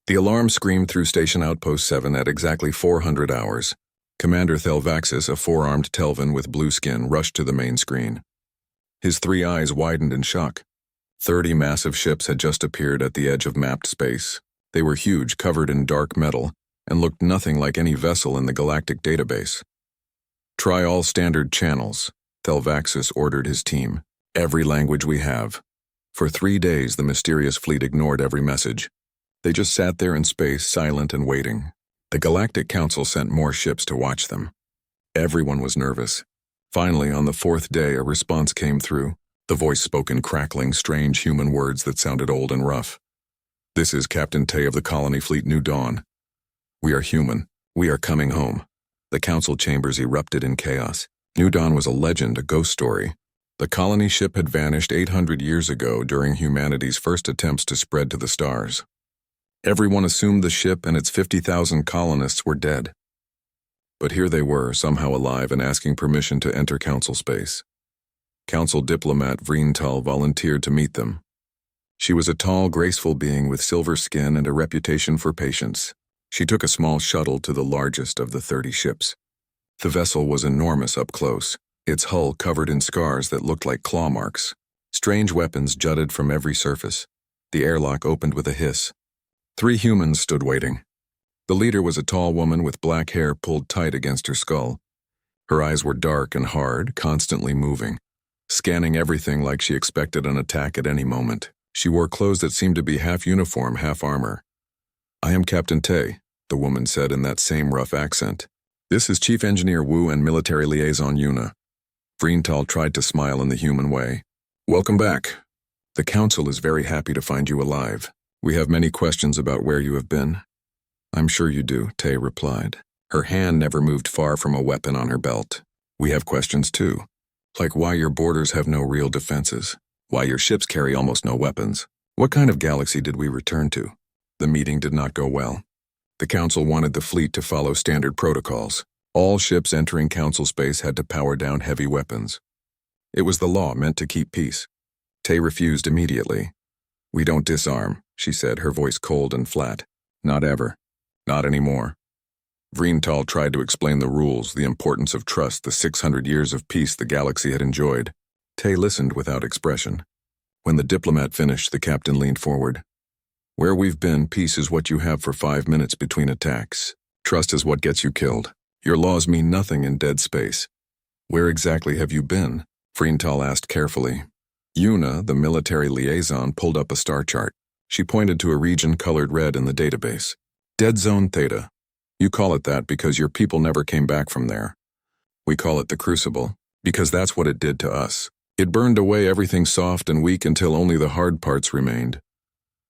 The alarm screamed through Station Outpost 7 at exactly 400 hours. Commander Thelvaxis, a four-armed Telvan with blue skin, rushed to the main screen. His three eyes widened in shock. 30 massive ships had just appeared at the edge of mapped space. They were huge, covered in dark metal, and looked nothing like any vessel in the Galactic database. "Try all standard channels," Thelvaxis ordered his team. "Every language we have." For 3 days, the mysterious fleet ignored every message. They just sat there in space, silent and waiting. The Galactic Council sent more ships to watch them. Everyone was nervous. Finally, on the 4th day, a response came through. The voice spoke in crackling, strange human words that sounded old and rough. "This is Captain Tay of the Colony Fleet New Dawn. We are human. We are coming home." The council chambers erupted in chaos. New Dawn was a legend, a ghost story. The colony ship had vanished 800 years ago during humanity's first attempts to spread to the stars. Everyone assumed the ship and its 50,000 colonists were dead. But here they were, somehow alive and asking permission to enter council space. Council diplomat Vreental volunteered to meet them. She was a tall, graceful being with silver skin and a reputation for patience. She took a small shuttle to the largest of the 30 ships. The vessel was enormous up close, its hull covered in scars that looked like claw marks. Strange weapons jutted from every surface. The airlock opened with a hiss. 3 humans stood waiting. The leader was a tall woman with black hair pulled tight against her skull. Her eyes were dark and hard, constantly moving, scanning everything like she expected an attack at any moment. She wore clothes that seemed to be half uniform, half armor. "I am Captain Tay," the woman said in that same rough accent. "This is Chief Engineer Wu and Military Liaison Yuna." Vreental tried to smile in the human way. "Welcome back. The Council is very happy to find you alive. We have many questions about where you have been." "I'm sure you do," Tay replied. Her hand never moved far from a weapon on her belt. "We have questions too, like why your borders have no real defenses, why your ships carry almost no weapons. What kind of galaxy did we return to?" The meeting did not go well. The Council wanted the fleet to follow standard protocols. All ships entering Council space had to power down heavy weapons. It was the law meant to keep peace. Tay refused immediately. "We don't disarm," she said, her voice cold and flat. "Not ever. Not anymore." Vreental tried to explain the rules, the importance of trust, the 600 years of peace the galaxy had enjoyed. Tay listened without expression. When the diplomat finished, the captain leaned forward. "Where we've been, peace is what you have for 5 minutes between attacks. Trust is what gets you killed. Your laws mean nothing in dead space." "Where exactly have you been?" Vreental asked carefully. Yuna, the military liaison, pulled up a star chart. She pointed to a region colored red in the database. "Dead Zone Theta. You call it that because your people never came back from there. We call it the Crucible, because that's what it did to us. It burned away everything soft and weak until only the hard parts remained."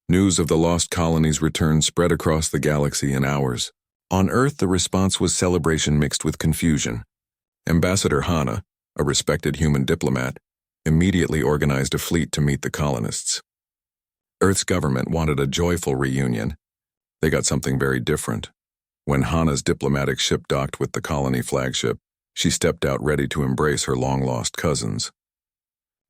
News of the lost colony's return spread across the galaxy in hours. On Earth, the response was celebration mixed with confusion. Ambassador Hana, a respected human diplomat, immediately organized a fleet to meet the colonists. Earth's government wanted a joyful reunion. They got something very different. When Hana's diplomatic ship docked with the colony flagship, she stepped out ready to embrace her long-lost cousins.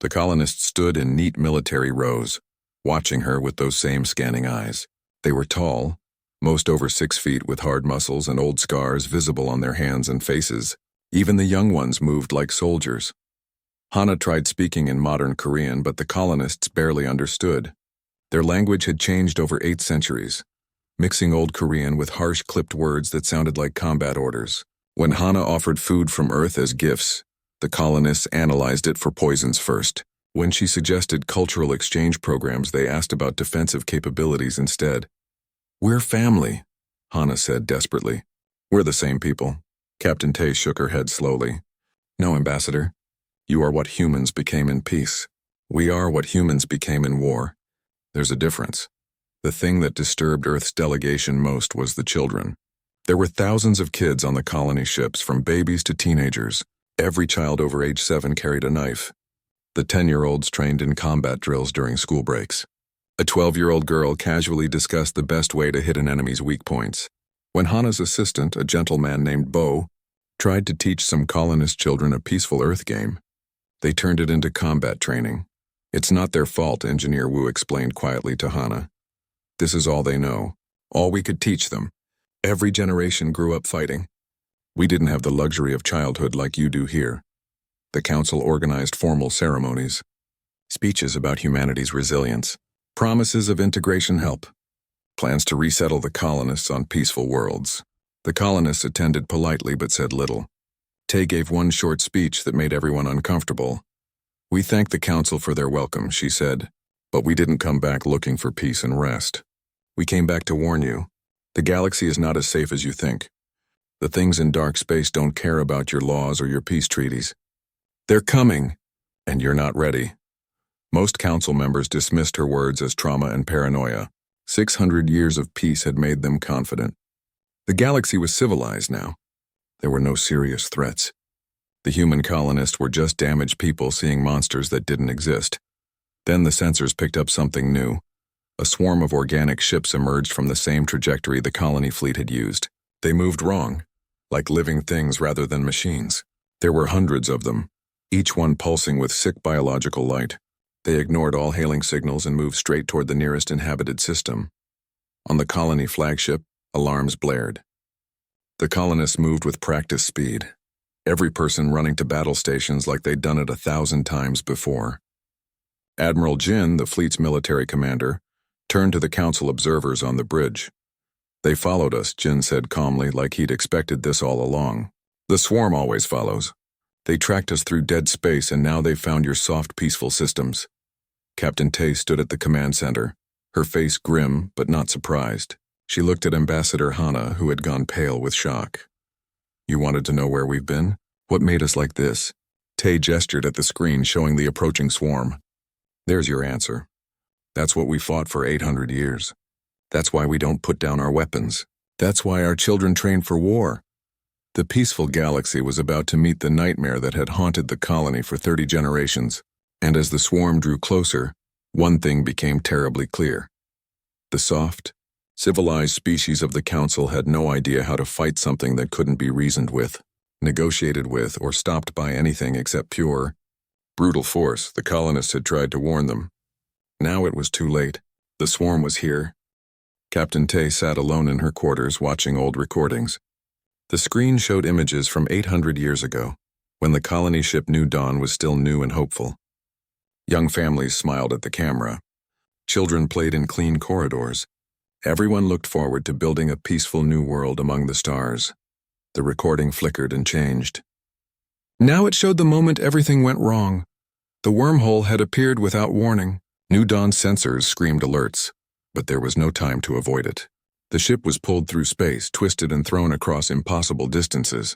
The colonists stood in neat military rows, watching her with those same scanning eyes. They were tall, most over 6 feet, with hard muscles and old scars visible on their hands and faces. Even the young ones moved like soldiers. Hana tried speaking in modern Korean, but the colonists barely understood. Their language had changed over 8 centuries, mixing Old Korean with harsh clipped words that sounded like combat orders. When Hana offered food from Earth as gifts, the colonists analyzed it for poisons first. When she suggested cultural exchange programs, they asked about defensive capabilities instead. "We're family," Hana said desperately. "We're the same people." Captain Tay shook her head slowly. "No, Ambassador. You are what humans became in peace. We are what humans became in war. There's a difference. The thing that disturbed Earth's delegation most was the children. There were thousands of kids on the colony ships, from babies to teenagers. Every child over age 7 carried a knife. The 10-year-olds trained in combat drills during school breaks. A 12-year-old girl casually discussed the best way to hit an enemy's weak points. When Hana's assistant, a gentleman named Bo, tried to teach some colonist children a peaceful Earth game, they turned it into combat training. "It's not their fault," Engineer Wu explained quietly to Hana. "This is all they know. All we could teach them. Every generation grew up fighting. We didn't have the luxury of childhood like you do here. The council organized formal ceremonies, speeches about humanity's resilience, promises of integration help, plans to resettle the colonists on peaceful worlds. The colonists attended politely but said little. Tay gave one short speech that made everyone uncomfortable. We thank the council for their welcome, she said, but we didn't come back looking for peace and rest. We came back to warn you. The galaxy is not as safe as you think. The things in dark space don't care about your laws or your peace treaties. They're coming, and you're not ready. Most council members dismissed her words as trauma and paranoia. 600 years of peace had made them confident. The galaxy was civilized now. There were no serious threats. The human colonists were just damaged people seeing monsters that didn't exist. Then the sensors picked up something new. A swarm of organic ships emerged from the same trajectory the colony fleet had used. They moved wrong, like living things rather than machines. There were hundreds of them, each one pulsing with sick biological light. They ignored all hailing signals and moved straight toward the nearest inhabited system. On the colony flagship, alarms blared. The colonists moved with practice speed, every person running to battle stations like they'd done it 1,000 times before. Admiral Jin, the fleet's military commander, turned to the council observers on the bridge. They followed us, Jin said calmly, like he'd expected this all along. The swarm always follows. They tracked us through dead space and now they've found your soft, peaceful systems. Captain Tay stood at the command center, her face grim but not surprised. She looked at Ambassador Hana, who had gone pale with shock. You wanted to know where we've been? What made us like this? Tay gestured at the screen showing the approaching swarm. There's your answer. That's what we fought for 800 years. That's why we don't put down our weapons. That's why our children train for war. The peaceful galaxy was about to meet the nightmare that had haunted the colony for 30 generations, and as the swarm drew closer, one thing became terribly clear. The soft, civilized species of the council had no idea how to fight something that couldn't be reasoned with, negotiated with, or stopped by anything except pure, brutal force. The colonists had tried to warn them. Now it was too late. The swarm was here. Captain Tay sat alone in her quarters watching old recordings. The screen showed images from 800 years ago, when the colony ship New Dawn was still new and hopeful. Young families smiled at the camera. Children played in clean corridors. Everyone looked forward to building a peaceful new world among the stars. The recording flickered and changed. Now it showed the moment everything went wrong. The wormhole had appeared without warning. New Dawn's sensors screamed alerts, but there was no time to avoid it. The ship was pulled through space, twisted and thrown across impossible distances.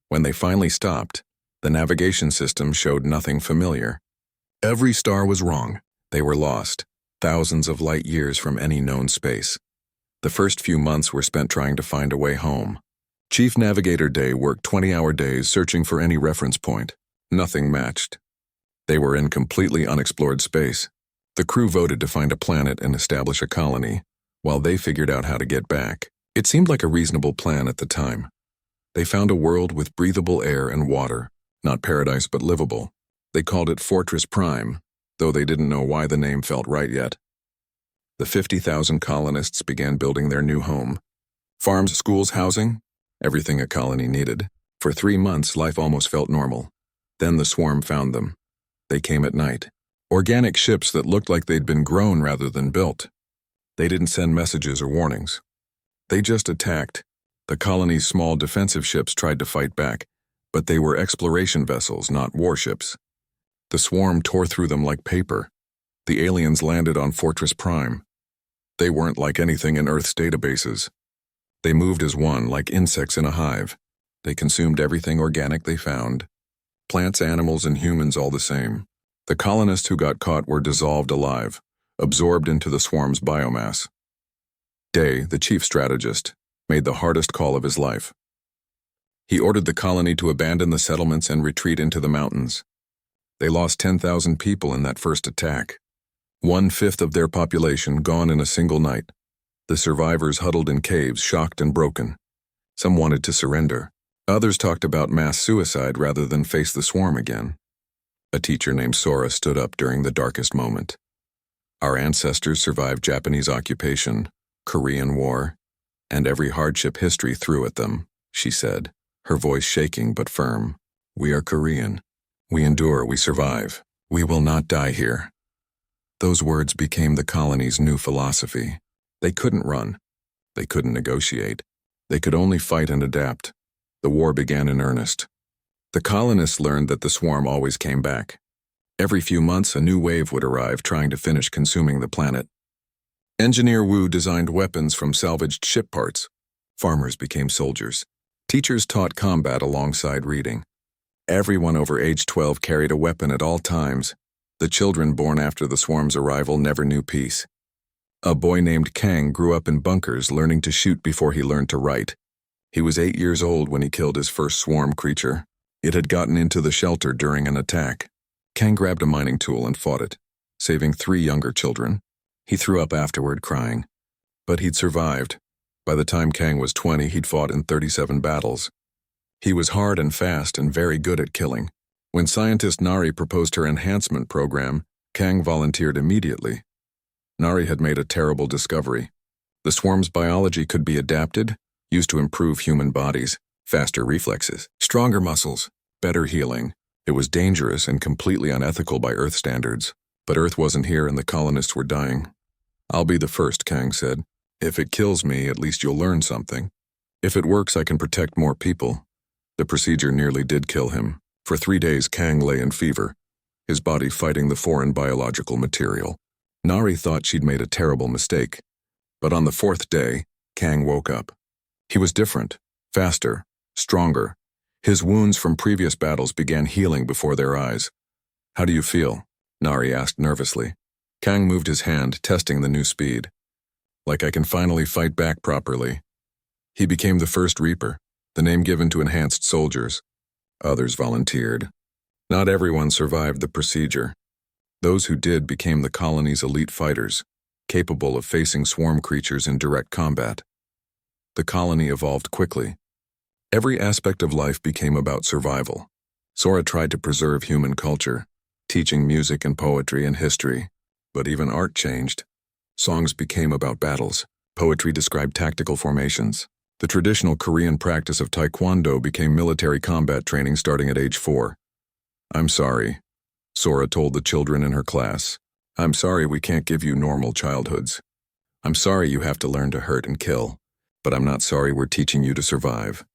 When they finally stopped, the navigation system showed nothing familiar. Every star was wrong. They were lost, thousands of light years from any known space. The first few months were spent trying to find a way home. Chief Navigator Day worked 20-hour days searching for any reference point. Nothing matched. They were in completely unexplored space. The crew voted to find a planet and establish a colony, while they figured out how to get back. It seemed like a reasonable plan at the time. They found a world with breathable air and water, not paradise but livable. They called it Fortress Prime, though they didn't know why the name felt right yet. The 50,000 colonists began building their new home. Farms, schools, housing, everything a colony needed. For 3 months, life almost felt normal. Then the swarm found them. They came at night. Organic ships that looked like they'd been grown rather than built. They didn't send messages or warnings. They just attacked. The colony's small defensive ships tried to fight back, but they were exploration vessels, not warships. The swarm tore through them like paper. The aliens landed on Fortress Prime. They weren't like anything in Earth's databases. They moved as one, like insects in a hive. They consumed everything organic they found. Plants, animals, and humans all the same. The colonists who got caught were dissolved alive, absorbed into the swarm's biomass. Day, the chief strategist, made the hardest call of his life. He ordered the colony to abandon the settlements and retreat into the mountains. They lost 10,000 people in that first attack. 1/5 of their population gone in a single night. The survivors huddled in caves, shocked and broken. Some wanted to surrender. Others talked about mass suicide rather than face the swarm again. A teacher named Sora stood up during the darkest moment. Our ancestors survived Japanese occupation. Korean War, and every hardship history threw at them, she said, her voice shaking but firm. We are Korean. We endure, we survive. We will not die here. Those words became the colony's new philosophy. They couldn't run. They couldn't negotiate. They could only fight and adapt. The war began in earnest. The colonists learned that the swarm always came back. Every few months, a new wave would arrive trying to finish consuming the planet. Engineer Wu designed weapons from salvaged ship parts. Farmers became soldiers. Teachers taught combat alongside reading. Everyone over age 12 carried a weapon at all times. The children born after the swarm's arrival never knew peace. A boy named Kang grew up in bunkers learning to shoot before he learned to write. He was 8 years old when he killed his first swarm creature. It had gotten into the shelter during an attack. Kang grabbed a mining tool and fought it, saving 3 younger children. He threw up afterward, crying. But he'd survived. By the time Kang was 20, he'd fought in 37 battles. He was hard and fast and very good at killing. When scientist Nari proposed her enhancement program, Kang volunteered immediately. Nari had made a terrible discovery. The swarm's biology could be adapted, used to improve human bodies, faster reflexes, stronger muscles, better healing. It was dangerous and completely unethical by Earth standards. But Earth wasn't here and the colonists were dying. I'll be the first, Kang said. If it kills me, at least you'll learn something. If it works, I can protect more people. The procedure nearly did kill him. For 3 days, Kang lay in fever, his body fighting the foreign biological material. Nari thought she'd made a terrible mistake. But on the 4th day, Kang woke up. He was different, faster, stronger. His wounds from previous battles began healing before their eyes. How do you feel? Nari asked nervously. Kang moved his hand, testing the new speed. Like I can finally fight back properly. He became the first Reaper, the name given to enhanced soldiers. Others volunteered. Not everyone survived the procedure. Those who did became the colony's elite fighters, capable of facing swarm creatures in direct combat. The colony evolved quickly. Every aspect of life became about survival. Sora tried to preserve human culture, teaching music and poetry and history, but even art changed. Songs became about battles. Poetry described tactical formations. The traditional Korean practice of taekwondo became military combat training starting at age 4. I'm sorry, Sora told the children in her class. I'm sorry we can't give you normal childhoods. I'm sorry you have to learn to hurt and kill, but I'm not sorry we're teaching you to survive.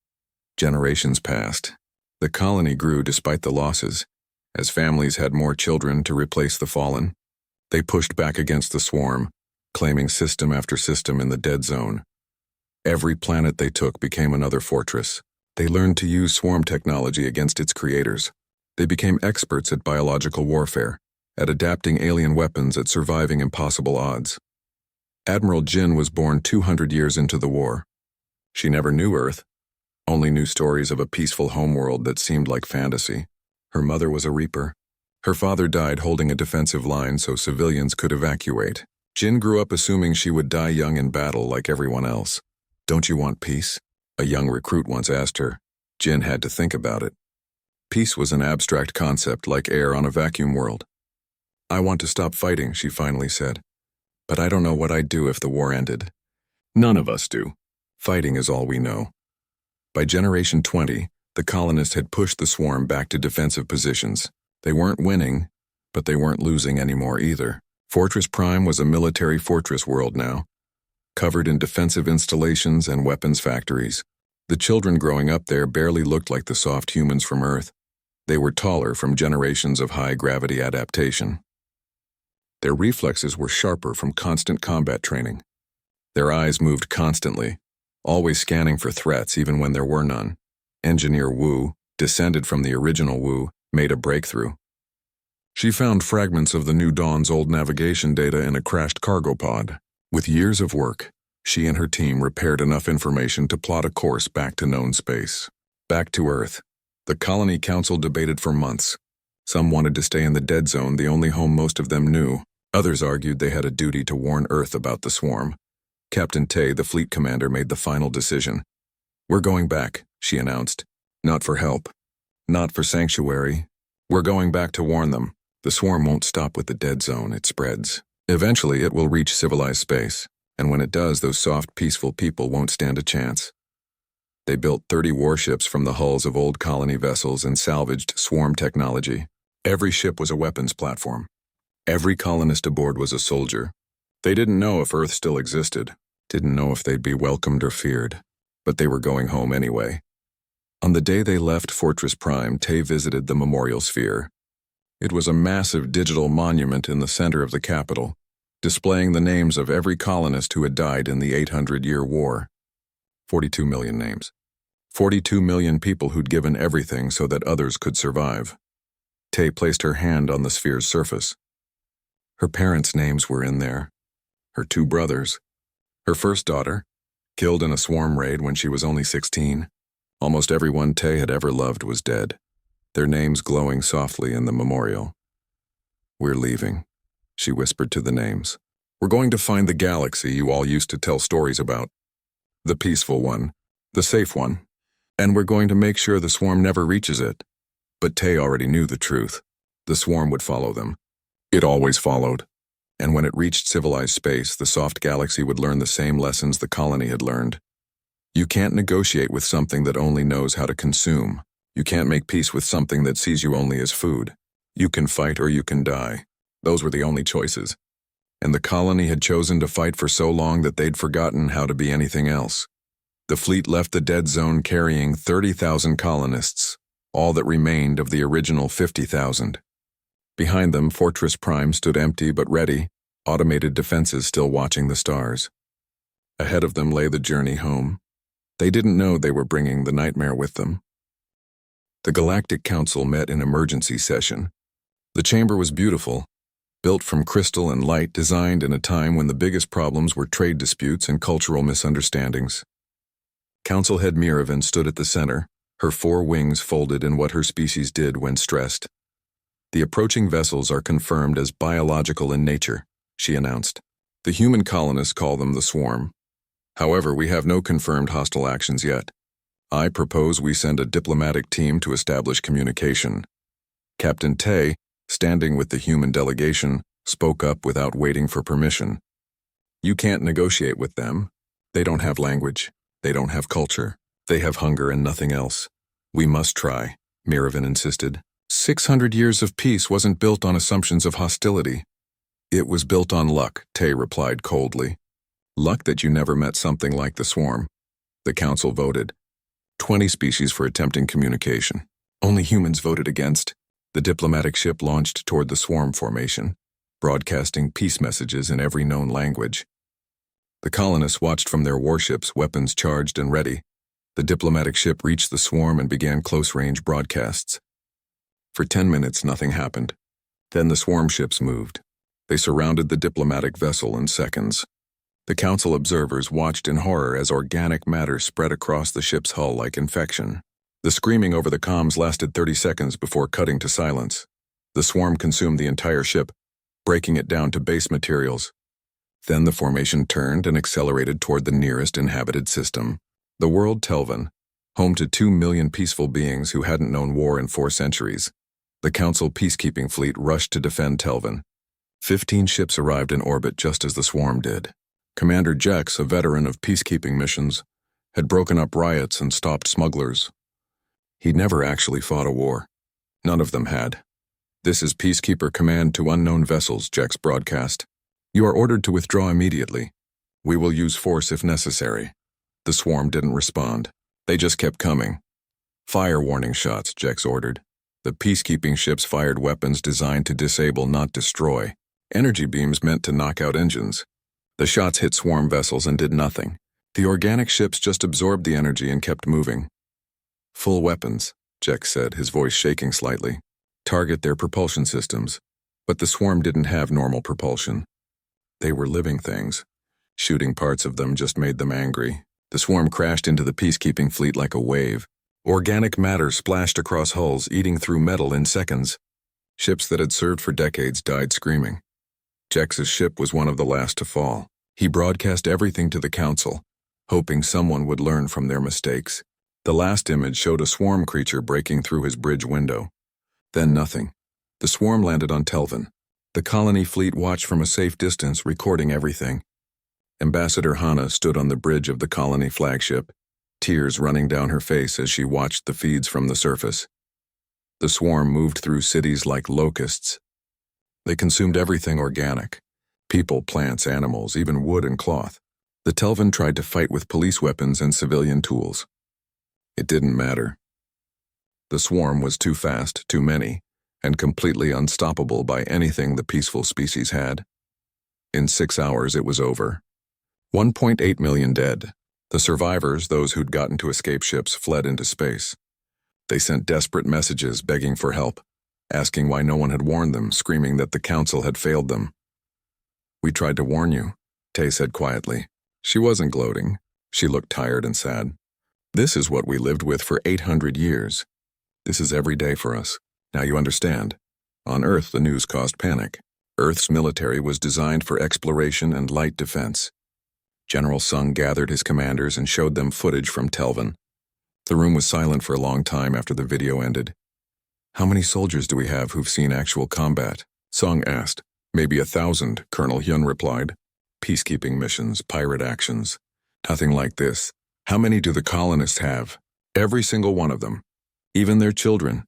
Generations passed. The colony grew despite the losses. As families had more children to replace the fallen, they pushed back against the swarm, claiming system after system in the dead zone. Every planet they took became another fortress. They learned to use swarm technology against its creators. They became experts at biological warfare, at adapting alien weapons, at surviving impossible odds. Admiral Jin was born 200 years into the war. She never knew Earth, only knew stories of a peaceful homeworld that seemed like fantasy. Her mother was a Reaper. Her father died holding a defensive line so civilians could evacuate. Jin grew up assuming she would die young in battle like everyone else. Don't you want peace? A young recruit once asked her. Jin had to think about it. Peace was an abstract concept like air on a vacuum world. I want to stop fighting, she finally said. But I don't know what I'd do if the war ended. None of us do. Fighting is all we know. By Generation 20, the colonists had pushed the swarm back to defensive positions. They weren't winning, but they weren't losing anymore either. Fortress Prime was a military fortress world now, covered in defensive installations and weapons factories. The children growing up there barely looked like the soft humans from Earth. They were taller from generations of high-gravity adaptation. Their reflexes were sharper from constant combat training. Their eyes moved constantly, always scanning for threats even when there were none. Engineer Wu, descended from the original Wu, made a breakthrough. She found fragments of the New Dawn's old navigation data in a crashed cargo pod. With years of work, she and her team repaired enough information to plot a course back to known space. Back to Earth. The Colony Council debated for months. Some wanted to stay in the dead zone, the only home most of them knew. Others argued they had a duty to warn Earth about the swarm. Captain Tay, the fleet commander, made the final decision. We're going back, she announced. Not for help. Not for sanctuary. We're going back to warn them. The swarm won't stop with the dead zone, it spreads. Eventually, it will reach civilized space. And when it does, those soft, peaceful people won't stand a chance. They built 30 warships from the hulls of old colony vessels and salvaged swarm technology. Every ship was a weapons platform. Every colonist aboard was a soldier. They didn't know if Earth still existed, didn't know if they'd be welcomed or feared, but they were going home anyway. On the day they left Fortress Prime, Tay visited the Memorial Sphere. It was a massive digital monument in the center of the capital, displaying the names of every colonist who had died in the 800-year war. 42 million names. 42 million people who'd given everything so that others could survive. Tay placed her hand on the sphere's surface. Her parents' names were in there. Her 2 brothers. Her first daughter, killed in a swarm raid when she was only 16. Almost everyone Tay had ever loved was dead, their names glowing softly in the memorial. "We're leaving," she whispered to the names. "We're going to find the galaxy you all used to tell stories about. The peaceful one, the safe one. And we're going to make sure the swarm never reaches it." But Tay already knew the truth. The swarm would follow them. It always followed. And when it reached civilized space, the soft galaxy would learn the same lessons the colony had learned. You can't negotiate with something that only knows how to consume. You can't make peace with something that sees you only as food. You can fight or you can die. Those were the only choices. And the colony had chosen to fight for so long that they'd forgotten how to be anything else. The fleet left the dead zone carrying 30,000 colonists, all that remained of the original 50,000. Behind them, Fortress Prime stood empty but ready, automated defenses still watching the stars. Ahead of them lay the journey home. They didn't know they were bringing the nightmare with them. The Galactic Council met in emergency session. The chamber was beautiful, built from crystal and light, designed in a time when the biggest problems were trade disputes and cultural misunderstandings. Council Head Miravan stood at the center, her 4 wings folded in what her species did when stressed. "The approaching vessels are confirmed as biological in nature," she announced. "The human colonists call them the swarm. However, we have no confirmed hostile actions yet. I propose we send a diplomatic team to establish communication." Captain Tay, standing with the human delegation, spoke up without waiting for permission. "You can't negotiate with them. They don't have language. They don't have culture. They have hunger and nothing else. We must try," Miravan insisted. 600 years of peace wasn't built on assumptions of hostility. "It was built on luck," Tay replied coldly. "Luck that you never met something like the swarm." The council voted. 20 species for attempting communication. Only humans voted against. The diplomatic ship launched toward the swarm formation, broadcasting peace messages in every known language. The colonists watched from their warships, weapons charged and ready. The diplomatic ship reached the swarm and began close-range broadcasts. For 10 minutes, nothing happened. Then the swarm ships moved. They surrounded the diplomatic vessel in seconds. The council observers watched in horror as organic matter spread across the ship's hull like infection. The screaming over the comms lasted 30 seconds before cutting to silence. The swarm consumed the entire ship, breaking it down to base materials. Then the formation turned and accelerated toward the nearest inhabited system, the world Telvan, home to 2 million peaceful beings who hadn't known war in 4 centuries. The council peacekeeping fleet rushed to defend Telvan. 15 ships arrived in orbit just as the swarm did. Commander Jex, a veteran of peacekeeping missions, had broken up riots and stopped smugglers. He'd never actually fought a war. None of them had. "This is Peacekeeper Command to unknown vessels," Jex broadcast. "You are ordered to withdraw immediately. We will use force if necessary." The swarm didn't respond. They just kept coming. "Fire warning shots," Jex ordered. The peacekeeping ships fired weapons designed to disable, not destroy. Energy beams meant to knock out engines. The shots hit swarm vessels and did nothing. The organic ships just absorbed the energy and kept moving. "Full weapons," Jex said, his voice shaking slightly. "Target their propulsion systems." But the swarm didn't have normal propulsion. They were living things. Shooting parts of them just made them angry. The swarm crashed into the peacekeeping fleet like a wave. Organic matter splashed across hulls, eating through metal in seconds. Ships that had served for decades died screaming. Jex's ship was one of the last to fall. He broadcast everything to the council, hoping someone would learn from their mistakes. The last image showed a swarm creature breaking through his bridge window. Then nothing. The swarm landed on Telvan. The colony fleet watched from a safe distance, recording everything. Ambassador Hana stood on the bridge of the colony flagship, tears running down her face as she watched the feeds from the surface. The swarm moved through cities like locusts. They consumed everything organic: people, plants, animals, even wood and cloth. The Telvan tried to fight with police weapons and civilian tools. It didn't matter. The swarm was too fast, too many, and completely unstoppable by anything the peaceful species had. In 6 hours, it was over. 1.8 million dead. The survivors, those who'd gotten to escape ships, fled into space. They sent desperate messages begging for help, asking why no one had warned them, screaming that the council had failed them. "We tried to warn you," Tay said quietly. She wasn't gloating. She looked tired and sad. "This is what we lived with for 800 years. This is every day for us. Now you understand." On Earth, the news caused panic. Earth's military was designed for exploration and light defense. General Sung gathered his commanders and showed them footage from Telvan. The room was silent for a long time after the video ended. "How many soldiers do we have who've seen actual combat?" Sung asked. "Maybe 1,000, Colonel Hyun replied. "Peacekeeping missions, pirate actions. Nothing like this." "How many do the colonists have?" "Every single one of them. Even their children."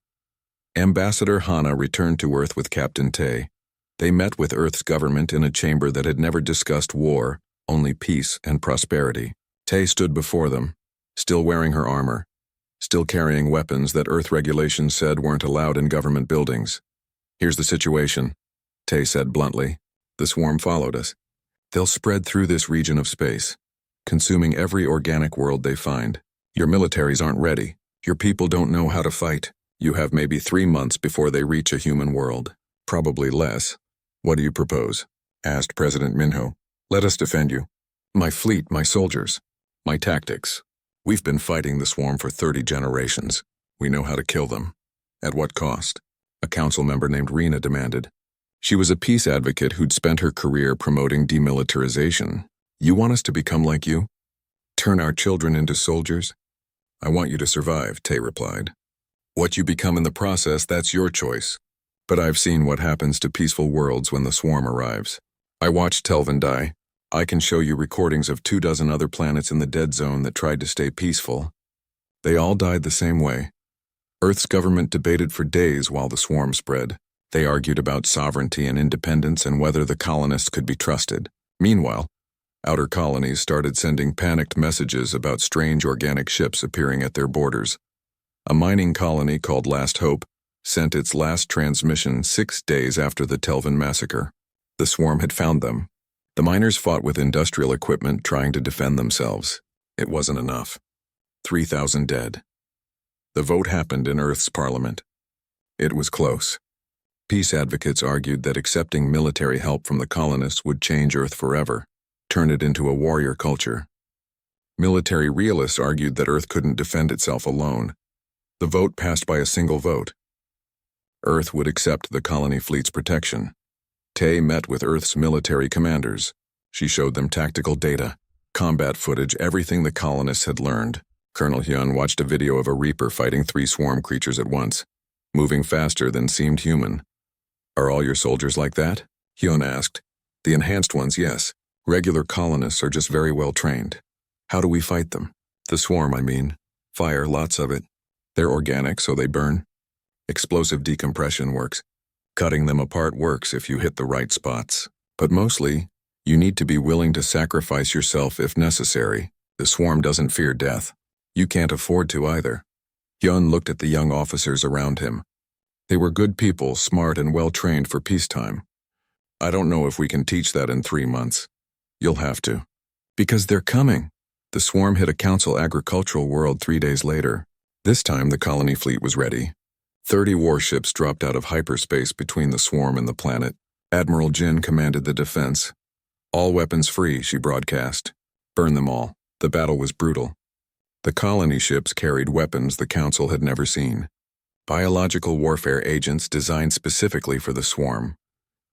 Ambassador Hana returned to Earth with Captain Tay. They met with Earth's government in a chamber that had never discussed war, only peace and prosperity. Tay stood before them, still wearing her armor, still carrying weapons that Earth regulations said weren't allowed in government buildings. "Here's the situation," Tay said bluntly. "The swarm followed us. They'll spread through this region of space, consuming every organic world they find. Your militaries aren't ready. Your people don't know how to fight. You have maybe 3 months before they reach a human world. Probably less." "What do you propose?" asked President Minho. "Let us defend you. My fleet, my soldiers, my tactics. We've been fighting the swarm for 30 generations. We know how to kill them." "At what cost?" a council member named Rena demanded. She was a peace advocate who'd spent her career promoting demilitarization. "You want us to become like you? Turn our children into soldiers?" "I want you to survive," Tay replied. "What you become in the process, that's your choice. But I've seen what happens to peaceful worlds when the swarm arrives. I watched Telvan die. I can show you recordings of 24 other planets in the dead zone that tried to stay peaceful. They all died the same way. Earth's government debated for days while the swarm spread. They argued about sovereignty and independence and whether the colonists could be trusted. Meanwhile, outer colonies started sending panicked messages about strange organic ships appearing at their borders. A mining colony called Last Hope sent its last transmission 6 days after the Telvan massacre. The swarm had found them. The miners fought with industrial equipment trying to defend themselves. It wasn't enough. 3,000 dead. The vote happened in Earth's parliament. It was close. Peace advocates argued that accepting military help from the colonists would change Earth forever, turn it into a warrior culture. Military realists argued that Earth couldn't defend itself alone. The vote passed by a single vote. Earth would accept the colony fleet's protection. Tay met with Earth's military commanders. She showed them tactical data, combat footage, everything the colonists had learned. Colonel Hyun watched a video of a Reaper fighting 3 swarm creatures at once, moving faster than seemed human. "Are all your soldiers like that?" Hyun asked. "The enhanced ones, yes. Regular colonists are just very well trained." "How do we fight them?" "The swarm, I mean. Fire, lots of it. They're organic, so they burn. Explosive decompression works. Cutting them apart works if you hit the right spots. But mostly, you need to be willing to sacrifice yourself if necessary. The swarm doesn't fear death. You can't afford to either." Hyun looked at the young officers around him. They were good people, smart and well-trained for peacetime. "I don't know if we can teach that in 3 months. You'll have to." "Because they're coming." The swarm hit a council agricultural world 3 days later. This time the colony fleet was ready. 30 warships dropped out of hyperspace between the swarm and the planet. Admiral Jin commanded the defense. "All weapons free," she broadcast. "Burn them all." The battle was brutal. The colony ships carried weapons the Council had never seen. Biological warfare agents designed specifically for the swarm.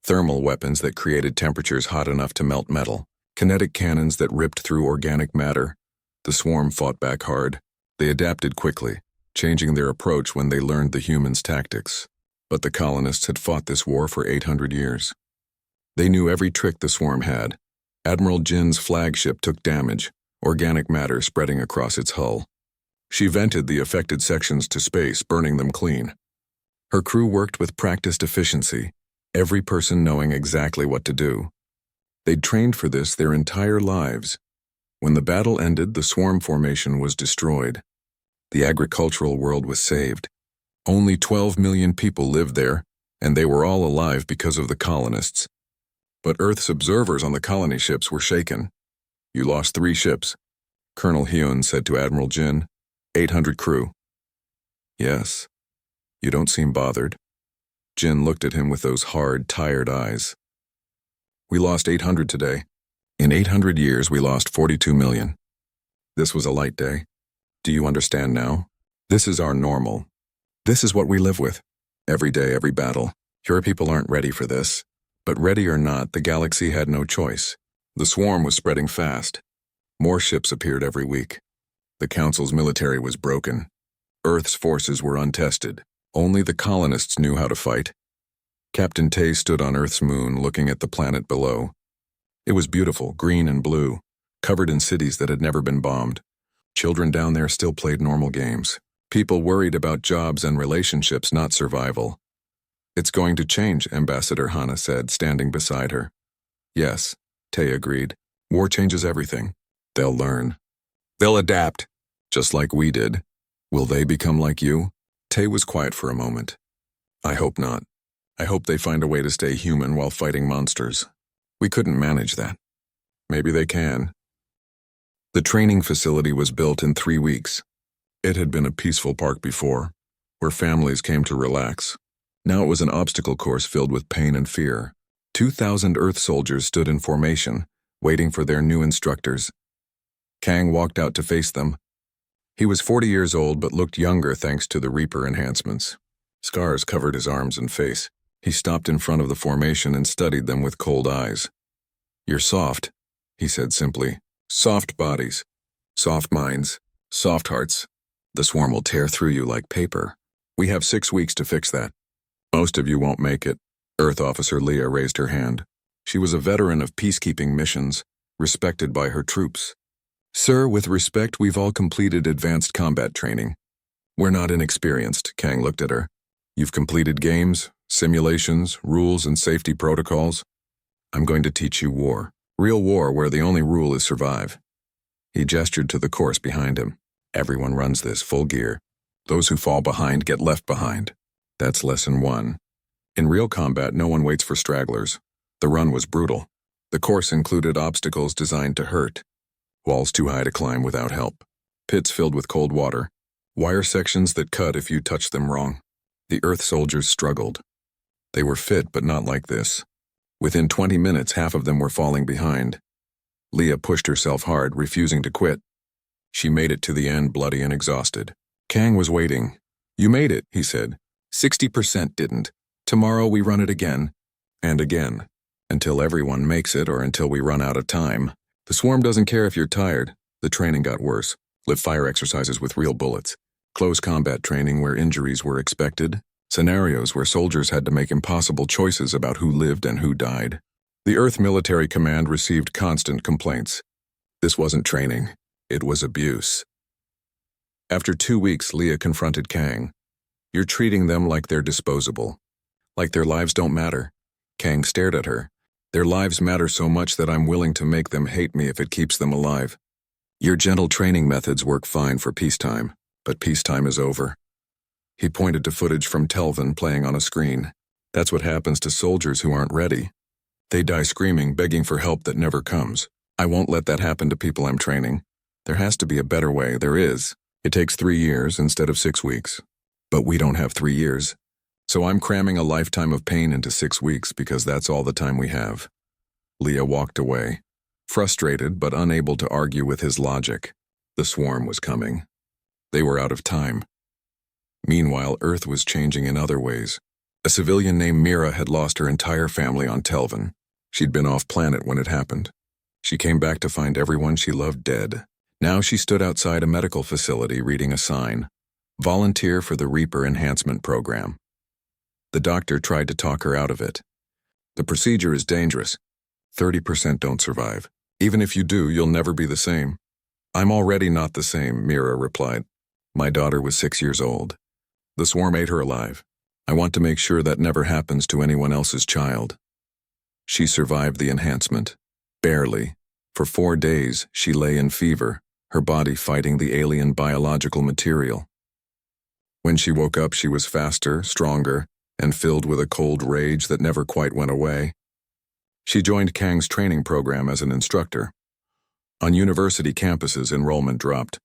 Thermal weapons that created temperatures hot enough to melt metal. Kinetic cannons that ripped through organic matter. The swarm fought back hard. They adapted quickly, changing their approach when they learned the humans' tactics. But the colonists had fought this war for 800 years. They knew every trick the swarm had. Admiral Jin's flagship took damage, organic matter spreading across its hull. She vented the affected sections to space, burning them clean. Her crew worked with practiced efficiency, every person knowing exactly what to do. They'd trained for this their entire lives. When the battle ended, the swarm formation was destroyed. The agricultural world was saved. Only 12 million people lived there, and they were all alive because of the colonists. But Earth's observers on the colony ships were shaken. "You lost 3 ships," Colonel Hyun said to Admiral Jin. 800 crew. "Yes. You don't seem bothered." Jin looked at him with those hard, tired eyes. "We lost 800 today. In 800 years, we lost 42 million. This was a light day. Do you understand now? This is our normal. This is what we live with. Every day, every battle. Your people aren't ready for this. But ready or not, the galaxy had no choice. The swarm was spreading fast. More ships appeared every week. The Council's military was broken. Earth's forces were untested. Only the colonists knew how to fight. Captain Tay stood on Earth's moon looking at the planet below. It was beautiful, green and blue, covered in cities that had never been bombed. Children down there still played normal games. People worried about jobs and relationships, not survival. "It's going to change," Ambassador Hana said, standing beside her. "Yes," Tay agreed. "War changes everything. They'll learn. They'll adapt, just like we did. Will they become like you?" Tay was quiet for a moment. "I hope not. I hope they find a way to stay human while fighting monsters. We couldn't manage that. Maybe they can." The training facility was built in 3 weeks. It had been a peaceful park before, where families came to relax. Now it was an obstacle course filled with pain and fear. 2,000 Earth soldiers stood in formation, waiting for their new instructors. Kang walked out to face them. He was 40 years old but looked younger thanks to the Reaper enhancements. Scars covered his arms and face. He stopped in front of the formation and studied them with cold eyes. "You're soft," he said simply. "Soft bodies, soft minds, soft hearts. The swarm will tear through you like paper. We have 6 weeks to fix that. Most of you won't make it." Earth Officer Leah raised her hand. She was a veteran of peacekeeping missions, respected by her troops. "Sir, with respect, we've all completed advanced combat training." "We're not inexperienced," Kang looked at her. "You've completed games, simulations, rules, and safety protocols. I'm going to teach you war. Real war where the only rule is survive." He gestured to the course behind him. "Everyone runs this full gear. Those who fall behind get left behind. That's lesson 1. In real combat, no one waits for stragglers. The run was brutal. The course included obstacles designed to hurt. Walls too high to climb without help. Pits filled with cold water. Wire sections that cut if you touched them wrong. The Earth soldiers struggled. They were fit, but not like this. Within 20 minutes, half of them were falling behind. Leah pushed herself hard, refusing to quit. She made it to the end, bloody and exhausted. Kang was waiting. "You made it," he said. 60% didn't. Tomorrow we run it again. And again. Until everyone makes it or until we run out of time. The swarm doesn't care if you're tired." The training got worse. Live fire exercises with real bullets. Close combat training where injuries were expected. Scenarios where soldiers had to make impossible choices about who lived and who died. The Earth Military Command received constant complaints. This wasn't training. It was abuse. After 2 weeks, Leah confronted Kang. "You're treating them like they're disposable. Like their lives don't matter." Kang stared at her. "Their lives matter so much that I'm willing to make them hate me if it keeps them alive. Your gentle training methods work fine for peacetime, but peacetime is over." He pointed to footage from Telvin playing on a screen. "That's what happens to soldiers who aren't ready. They die screaming, begging for help that never comes. I won't let that happen to people I'm training. There has to be a better way. There is. It takes 3 years instead of 6 weeks. But we don't have 3 years. So I'm cramming a lifetime of pain into 6 weeks because that's all the time we have." Leah walked away, frustrated but unable to argue with his logic. The swarm was coming. They were out of time. Meanwhile, Earth was changing in other ways. A civilian named Mira had lost her entire family on Telvin. She'd been off-planet when it happened. She came back to find everyone she loved dead. Now she stood outside a medical facility reading a sign. "Volunteer for the Reaper Enhancement Program." The doctor tried to talk her out of it. "The procedure is dangerous. 30% don't survive. Even if you do, you'll never be the same. I'm already not the same, Mira replied. My daughter was 6 years old. The swarm ate her alive. I want to make sure that never happens to anyone else's child. She survived the enhancement. Barely. For 4 days, she lay in fever, her body fighting the alien biological material. When she woke up, she was faster, stronger, and filled with a cold rage that never quite went away. She joined Kang's training program as an instructor. On university campuses, enrollment dropped.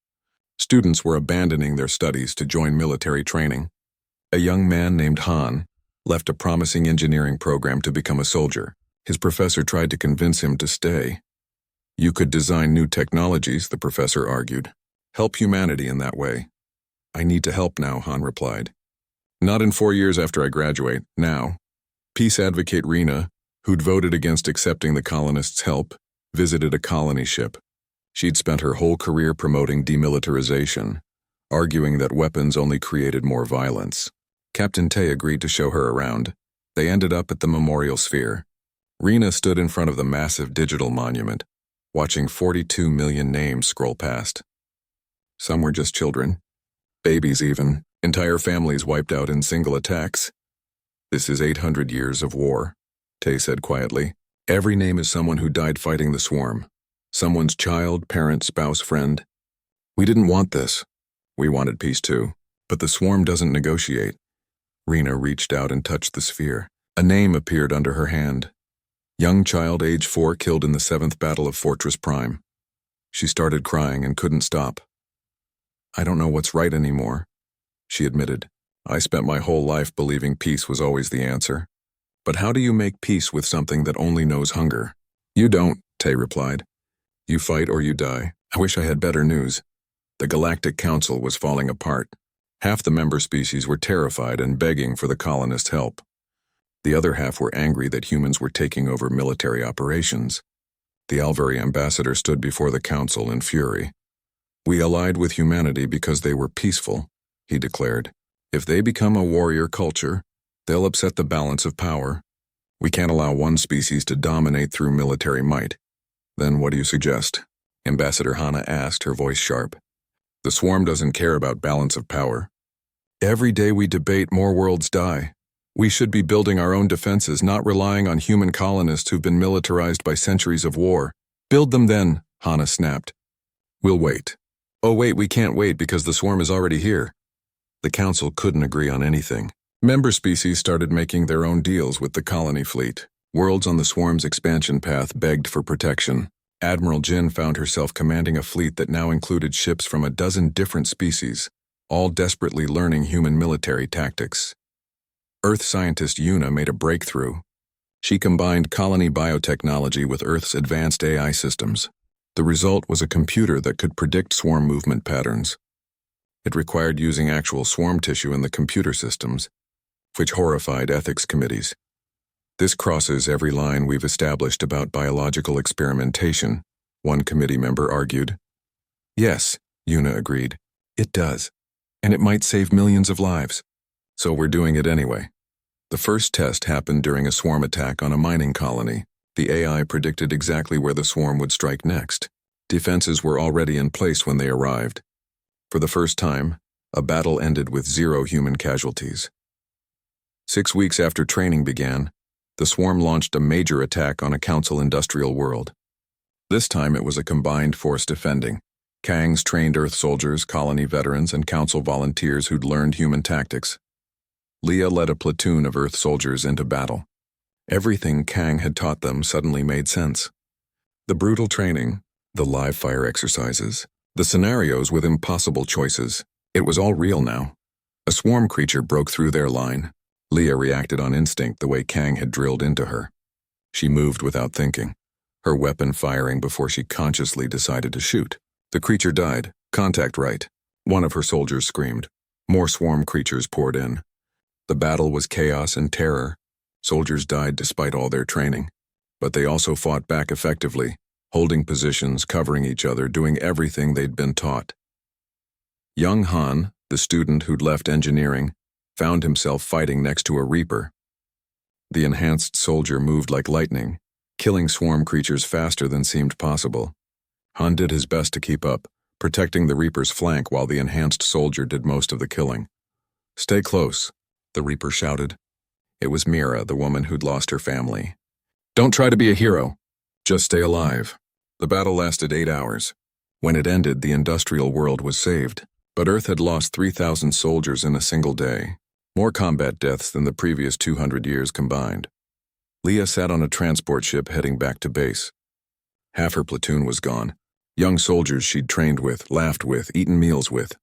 Students were abandoning their studies to join military training. A young man named Han left a promising engineering program to become a soldier. His professor tried to convince him to stay. You could design new technologies, the professor argued. Help humanity in that way. I need to help now, Han replied. Not in 4 years after I graduate, now. Peace advocate Rena, who'd voted against accepting the colonists' help, visited a colony ship. She'd spent her whole career promoting demilitarization, arguing that weapons only created more violence. Captain Tay agreed to show her around. They ended up at the memorial sphere. Rena stood in front of the massive digital monument, watching 42 million names scroll past. Some were just children, babies even, entire families wiped out in single attacks. This is 800 years of war, Tay said quietly. Every name is someone who died fighting the swarm. Someone's child, parent, spouse, friend. We didn't want this. We wanted peace too. But the swarm doesn't negotiate. Rena reached out and touched the sphere. A name appeared under her hand. Young child, age 4, killed in the 7th Battle of Fortress Prime. She started crying and couldn't stop. I don't know what's right anymore, she admitted. I spent my whole life believing peace was always the answer. But how do you make peace with something that only knows hunger? You don't, Tay replied. You fight or you die. I wish I had better news. The Galactic Council was falling apart. Half the member species were terrified and begging for the colonists' help. The other half were angry that humans were taking over military operations. The Alvari ambassador stood before the council in fury. We allied with humanity because they were peaceful, he declared. If they become a warrior culture, they'll upset the balance of power. We can't allow one species to dominate through military might. Then what do you suggest? Ambassador Hana asked, her voice sharp. The swarm doesn't care about balance of power. Every day we debate, more worlds die. We should be building our own defenses, not relying on human colonists who've been militarized by centuries of war. Build them then, Hana snapped. We'll wait. Oh wait, we can't wait because the swarm is already here. The council couldn't agree on anything. Member species started making their own deals with the colony fleet. Worlds on the swarm's expansion path begged for protection. Admiral Jin found herself commanding a fleet that now included ships from a dozen different species, all desperately learning human military tactics. Earth scientist Yuna made a breakthrough. She combined colony biotechnology with Earth's advanced AI systems. The result was a computer that could predict swarm movement patterns. It required using actual swarm tissue in the computer systems, which horrified ethics committees. This crosses every line we've established about biological experimentation, one committee member argued. Yes, Yuna agreed. It does. And it might save millions of lives. So we're doing it anyway. The first test happened during a swarm attack on a mining colony. The AI predicted exactly where the swarm would strike next. Defenses were already in place when they arrived. For the first time, a battle ended with 0 human casualties. 6 weeks after training began, the swarm launched a major attack on a council industrial world. This time it was a combined force defending. Kang's trained Earth soldiers, colony veterans, and council volunteers who'd learned human tactics. Leah led a platoon of Earth soldiers into battle. Everything Kang had taught them suddenly made sense. The brutal training, the live fire exercises, the scenarios with impossible choices. It was all real now. A swarm creature broke through their line. Leah reacted on instinct the way Kang had drilled into her. She moved without thinking, her weapon firing before she consciously decided to shoot. The creature died. Contact right. One of her soldiers screamed. More swarm creatures poured in. The battle was chaos and terror. Soldiers died despite all their training. But they also fought back effectively, holding positions, covering each other, doing everything they'd been taught. Young Han, the student who'd left engineering, found himself fighting next to a Reaper. The enhanced soldier moved like lightning, killing swarm creatures faster than seemed possible. Han did his best to keep up, protecting the Reaper's flank while the enhanced soldier did most of the killing. "Stay close," the Reaper shouted. It was Mira, the woman who'd lost her family. "Don't try to be a hero. Just stay alive." The battle lasted 8 hours. When it ended, the industrial world was saved, but Earth had lost 3,000 soldiers in a single day, more combat deaths than the previous 200 years combined. Leia sat on a transport ship heading back to base. Half her platoon was gone, young soldiers she'd trained with, laughed with, eaten meals with.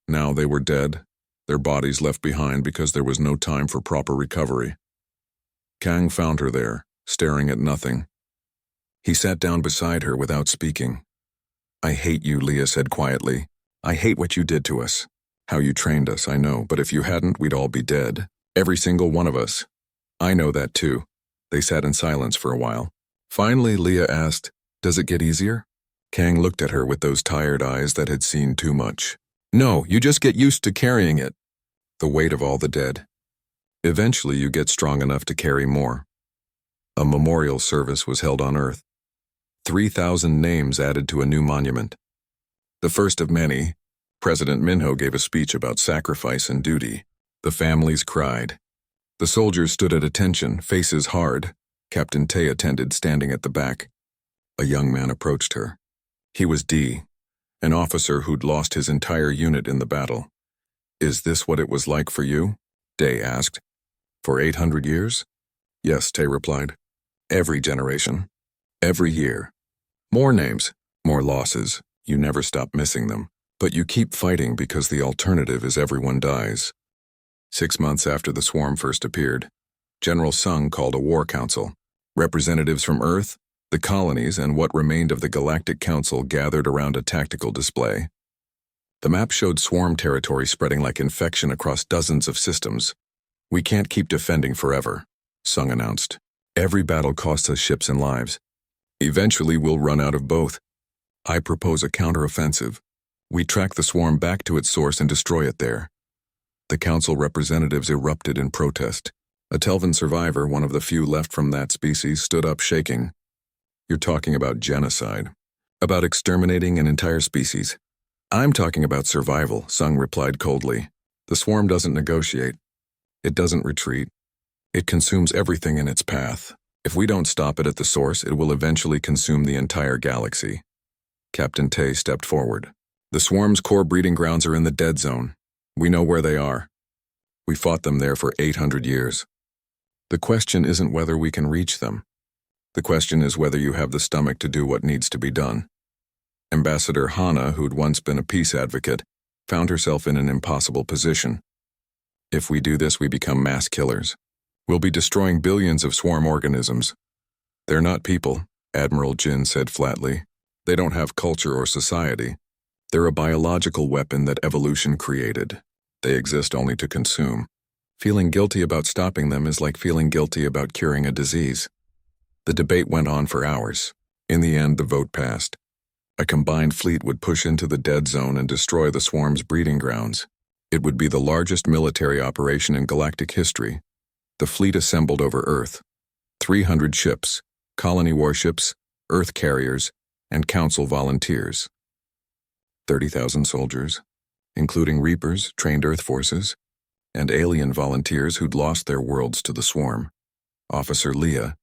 Now they were dead, their bodies left behind because there was no time for proper recovery. Kang found her there, staring at nothing. He sat down beside her without speaking. "I hate you," Leia said quietly. "I hate what you did to us. How you trained us, I know, but if you hadn't, we'd all be dead. Every single one of us." "I know that too." They sat in silence for a while. Finally, Leia asked, "Does it get easier?" Kang looked at her with those tired eyes that had seen too much. "No, you just get used to carrying it. The weight of all the dead. Eventually you get strong enough to carry more." A memorial service was held on Earth. 3,000 names added to a new monument. The first of many, President Minho gave a speech about sacrifice and duty. The families cried. The soldiers stood at attention, faces hard. Captain Tay attended, standing at the back. A young man approached her. He was D, an officer who'd lost his entire unit in the battle. "Is this what it was like for you?" Day asked. "For 800 years? "Yes," Tay replied. "Every generation. Every year. More names, more losses. You never stop missing them. But you keep fighting because the alternative is everyone dies." 6 months after the swarm first appeared, General Sung called a war council. Representatives from Earth, the colonies, and what remained of the Galactic Council gathered around a tactical display. The map showed swarm territory spreading like infection across dozens of systems. "We can't keep defending forever," Sung announced. "Every battle costs us ships and lives. Eventually we'll run out of both. I propose a counteroffensive. We track the swarm back to its source and destroy it there." The council representatives erupted in protest. A Telvan survivor, one of the few left from that species, stood up shaking. "You're talking about genocide. About exterminating an entire species." "I'm talking about survival," Sung replied coldly. "The swarm doesn't negotiate. It doesn't retreat. It consumes everything in its path. If we don't stop it at the source, it will eventually consume the entire galaxy." Captain Tay stepped forward. "The swarm's core breeding grounds are in the dead zone. We know where they are. We fought them there for 800 years. The question isn't whether we can reach them. The question is whether you have the stomach to do what needs to be done." Ambassador Hana, who'd once been a peace advocate, found herself in an impossible position. "If we do this, we become mass killers. We'll be destroying billions of swarm organisms." "They're not people," Admiral Jin said flatly. "They don't have culture or society. They're a biological weapon that evolution created. They exist only to consume. Feeling guilty about stopping them is like feeling guilty about curing a disease." The debate went on for hours. In the end, the vote passed. A combined fleet would push into the dead zone and destroy the swarm's breeding grounds. It would be the largest military operation in galactic history. The fleet assembled over Earth. 300 ships, colony warships, Earth carriers, and Council volunteers. 30,000 soldiers, including Reapers, trained Earth forces, and alien volunteers who'd lost their worlds to the swarm. Officer Leia,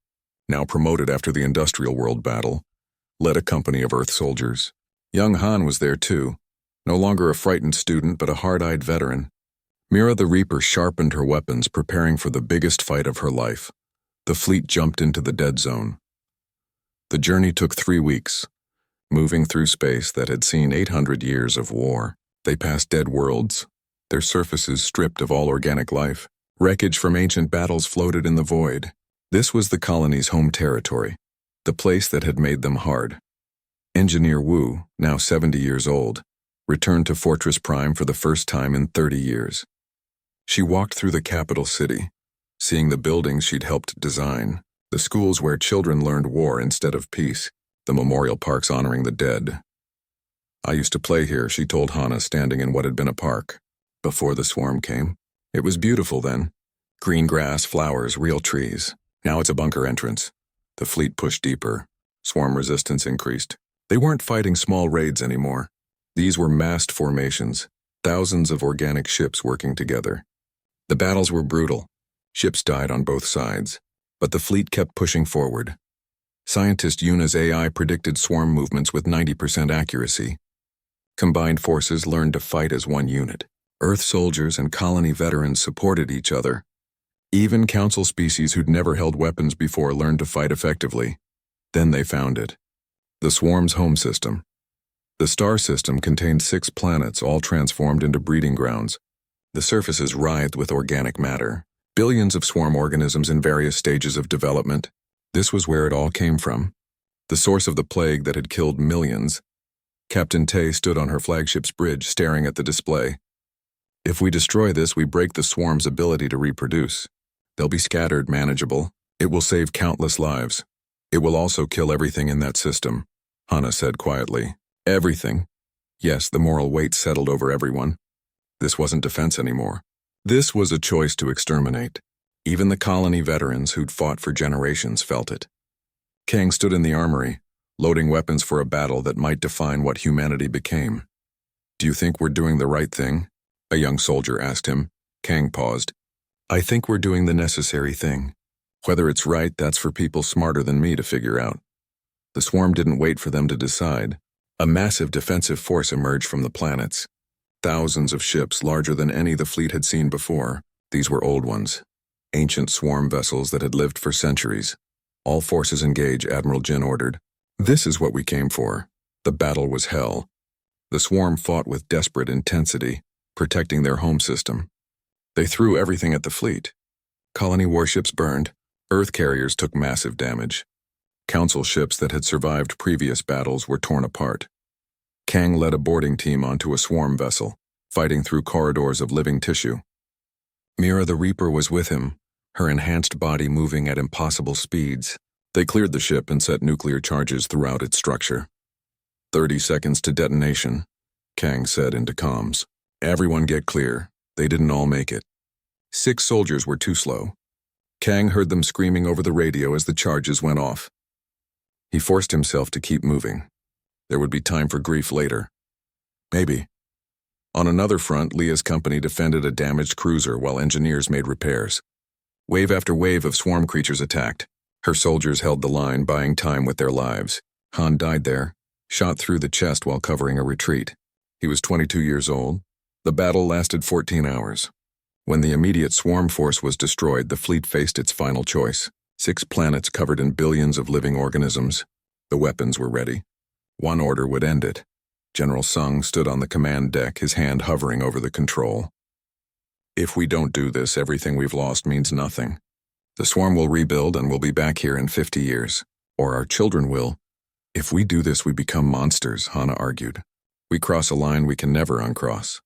now promoted after the Industrial World battle, led a company of Earth soldiers. Young Han was there too, no longer a frightened student but a hard-eyed veteran. Mira the Reaper sharpened her weapons, preparing for the biggest fight of her life. The fleet jumped into the dead zone. The journey took 3 weeks, moving through space that had seen 800 years of war. They passed dead worlds, their surfaces stripped of all organic life. Wreckage from ancient battles floated in the void. This was the colony's home territory, the place that had made them hard. Engineer Wu, now 70 years old, returned to Fortress Prime for the first time in 30 years. She walked through the capital city, seeing the buildings she'd helped design, the schools where children learned war instead of peace, the memorial parks honoring the dead. "I used to play here," she told Hana, standing in what had been a park, before the swarm came. "It was beautiful then. Green grass, flowers, real trees. Now it's a bunker entrance. The fleet pushed deeper. Swarm resistance increased. They weren't fighting small raids anymore. These were massed formations, thousands of organic ships working together. The battles were brutal. Ships died on both sides, but the fleet kept pushing forward. Scientist Yuna's AI predicted swarm movements with 90% accuracy. Combined forces learned to fight as one unit. Earth soldiers and colony veterans supported each other. Even council species who'd never held weapons before learned to fight effectively. Then they found it. The swarm's home system. The star system contained 6 planets, all transformed into breeding grounds. The surfaces writhed with organic matter. Billions of swarm organisms in various stages of development. This was where it all came from. The source of the plague that had killed millions. Captain Tay stood on her flagship's bridge, staring at the display. If we destroy this, we break the swarm's ability to reproduce. They'll be scattered, manageable. It will save countless lives. It will also kill everything in that system, Hana said quietly. Everything. Yes, the moral weight settled over everyone. This wasn't defense anymore. This was a choice to exterminate. Even the colony veterans who'd fought for generations felt it. Kang stood in the armory, loading weapons for a battle that might define what humanity became. Do you think we're doing the right thing? A young soldier asked him. Kang paused. I think we're doing the necessary thing. Whether it's right, that's for people smarter than me to figure out. The swarm didn't wait for them to decide. A massive defensive force emerged from the planets. Thousands of ships, larger than any the fleet had seen before. These were old ones. Ancient swarm vessels that had lived for centuries. All forces engage, Admiral Jin ordered. This is what we came for. The battle was hell. The swarm fought with desperate intensity, protecting their home system. They threw everything at the fleet. Colony warships burned. Earth carriers took massive damage. Council ships that had survived previous battles were torn apart. Kang led a boarding team onto a swarm vessel, fighting through corridors of living tissue. Mira the Reaper was with him, her enhanced body moving at impossible speeds. They cleared the ship and set nuclear charges throughout its structure. 30 seconds to detonation, Kang said into comms. Everyone get clear. They didn't all make it. 6 soldiers were too slow. Kang heard them screaming over the radio as the charges went off. He forced himself to keep moving. There would be time for grief later. Maybe. On another front, Leah's company defended a damaged cruiser while engineers made repairs. Wave after wave of swarm creatures attacked. Her soldiers held the line, buying time with their lives. Han died there, shot through the chest while covering a retreat. He was 22 years old. The battle lasted 14 hours. When the immediate swarm force was destroyed, the fleet faced its final choice. 6 planets covered in billions of living organisms. The weapons were ready. One order would end it. General Sung stood on the command deck, his hand hovering over the control. If we don't do this, everything we've lost means nothing. The swarm will rebuild and we'll be back here in 50 years. Or our children will. If we do this, we become monsters, Hana argued. We cross a line we can never uncross.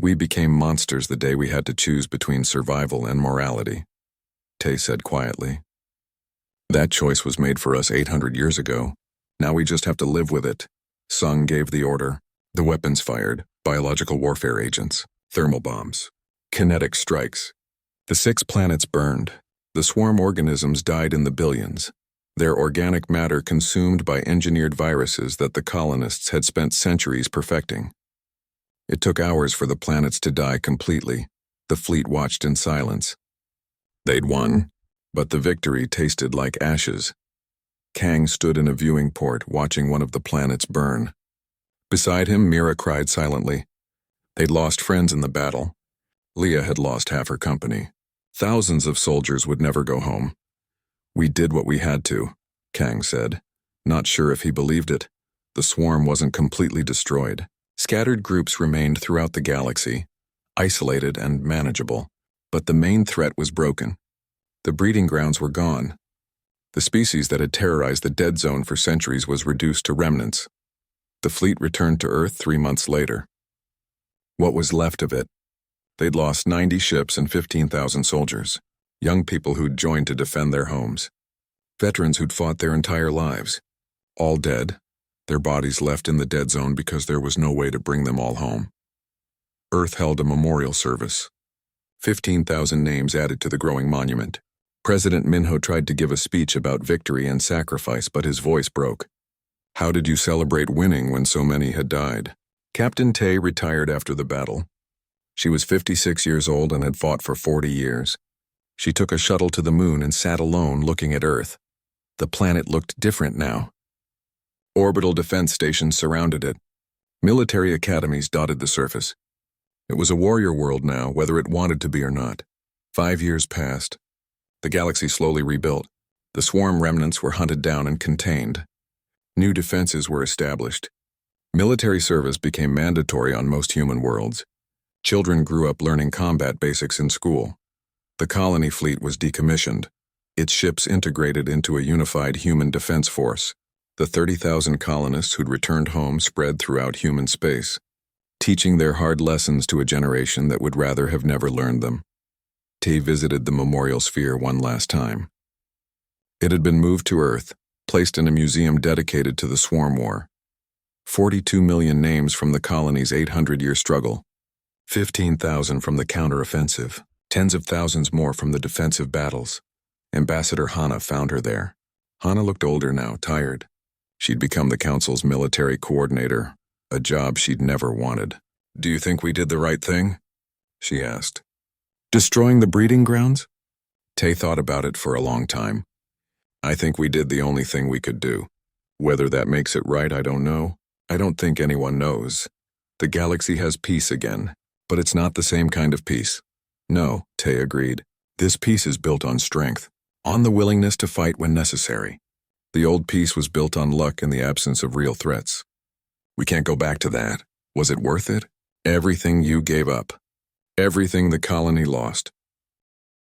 We became monsters the day we had to choose between survival and morality, Tay said quietly. That choice was made for us 800 years ago. Now we just have to live with it. Sung gave the order. The weapons fired, biological warfare agents, thermal bombs, kinetic strikes. The 6 planets burned. The swarm organisms died in the billions. Their organic matter consumed by engineered viruses that the colonists had spent centuries perfecting. It took hours for the planets to die completely. The fleet watched in silence. They'd won, but the victory tasted like ashes. Kang stood in a viewing port, watching one of the planets burn. Beside him, Mira cried silently. They'd lost friends in the battle. Leah had lost half her company. Thousands of soldiers would never go home. We did what we had to, Kang said, not sure if he believed it. The swarm wasn't completely destroyed. Scattered groups remained throughout the galaxy, isolated and manageable, but the main threat was broken. The breeding grounds were gone. The species that had terrorized the dead zone for centuries was reduced to remnants. The fleet returned to Earth 3 months later. What was left of it? They'd lost 90 ships and 15,000 soldiers, young people who'd joined to defend their homes, veterans who'd fought their entire lives, all dead, their bodies left in the dead zone because there was no way to bring them all home. Earth held a memorial service. 15,000 names added to the growing monument. President Minho tried to give a speech about victory and sacrifice, but his voice broke. How did you celebrate winning when so many had died? Captain Tay retired after the battle. She was 56 years old and had fought for 40 years. She took a shuttle to the moon and sat alone looking at Earth. The planet looked different now. Orbital defense stations surrounded it. Military academies dotted the surface. It was a warrior world now, whether it wanted to be or not. 5 years passed. The galaxy slowly rebuilt. The swarm remnants were hunted down and contained. New defenses were established. Military service became mandatory on most human worlds. Children grew up learning combat basics in school. The colony fleet was decommissioned. Its ships integrated into a unified human defense force. The 30,000 colonists who'd returned home spread throughout human space, teaching their hard lessons to a generation that would rather have never learned them. Tay visited the memorial sphere one last time. It had been moved to Earth, placed in a museum dedicated to the Swarm War. 42 million names from the colony's 800-year struggle, 15,000 from the counteroffensive, tens of thousands more from the defensive battles. Ambassador Hana found her there. Hana looked older now, tired. She'd become the Council's military coordinator, a job she'd never wanted. Do you think we did the right thing? She asked. Destroying the breeding grounds? Tay thought about it for a long time. I think we did the only thing we could do. Whether that makes it right, I don't know. I don't think anyone knows. The galaxy has peace again, but it's not the same kind of peace. No, Tay agreed. This peace is built on strength, on the willingness to fight when necessary. The old peace was built on luck and the absence of real threats. We can't go back to that. Was it worth it? Everything you gave up. Everything the colony lost.